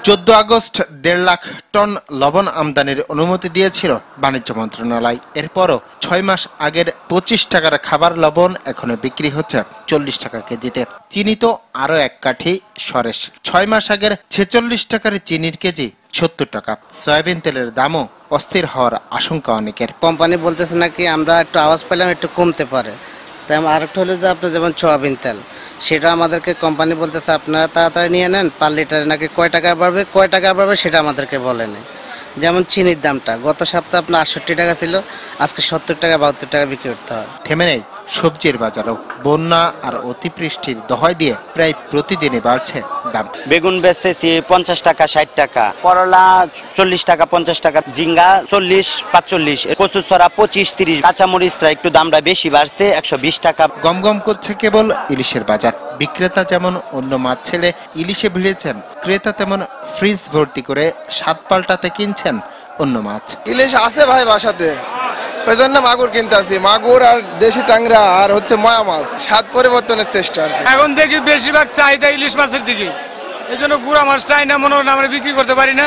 14 August 1.5 lakh ton লবণ আমদানির অনুমতি দিয়েছিল বাণিজ্য মন্ত্রণালয়। এরপরও 6 মাস আগের 25 টাকার খাবার লবণ এখনো বিক্রি হচ্ছে 40 টাকা কেজিতে। চিনি তো আরো এক কাঠি সরেস। 6 মাস আগের 46 টাকার চিনির কেজি 70 টাকা। সয়াবিন তেলের দামও অস্থির হওয়ার আশঙ্কা অনেকের। কোম্পানি বলতেছে নাকি আমরা একটু আওয়াজ পেলাম একটু কমতে পারে। তাই আরেকটা হলো যে আপনার যেমন সয়াবিন তেল, সেটা আমাদেরকে কোম্পানি বলতেছে আপনারা তাড়াতাড়ি নিয়ে নেন, পার লিটারে নাকি কয় টাকা বাড়বে সেটা আমাদেরকে বলেনি। যেমন চিনির দামটা গত সপ্তাহে আপনার 68 টাকা ছিল, আজকে 70 টাকা 72 টাকা বিক্রি করতে হয়। থেমে নেই সবজির বাজারও। বন্যা আর অতিবৃষ্টির দহাই দিয়ে প্রায় প্রতিদিনই বাড়ছে দাম। বেগুন বেচতেছি 50 টাকা 60 টাকা, করলা 40 টাকা 50 টাকা, ঝিঙ্গা 40 45, কচু ছড়া 25 30, কাঁচামরিচটা একটু দামটা বেশি বাড়ছে 120 টাকা। গমগম করছে কেবল ইলিশের বাজার। বিক্রেতা যেমন অন্য মাছ ছেড়ে ইলিশে ভিড়েছেন, ক্রেতা তেমন ফ্রিজ ভর্তি করে স্বাদ পাল্টাতে কিনছেন অন্য মাছ। ইলিশ আছে ভাই বাসাতে, ওই জন্য মাগুর কিনতে আসি। মাগুর আর দেশি টাংরা আর হচ্ছে ময়া মাছ, স্বাদ পরিবর্তনের চেষ্টা। এখন দেখি বেশিরভাগ চাহিদা ইলিশ মাছের দিকে, এই জন্য গুড়া মাছ চাই না, মনে হয় আমরা বিক্রি করতে পারি না,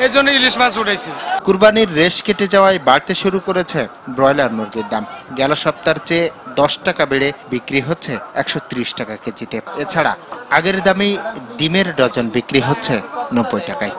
এই জন্য ইলিশ মাছ উঠেছি। কুরবানির রেশ কেটে যাওয়ায় বাড়তে শুরু করেছে ব্রয়লার মুরগির দাম। গেল সপ্তাহের চেয়ে 10 টাকা বেড়ে বিক্রি হচ্ছে 130 টাকা কেজিতে। এছাড়া আগের দামেই ডিমের ডজন বিক্রি হচ্ছে 90 টাকায়।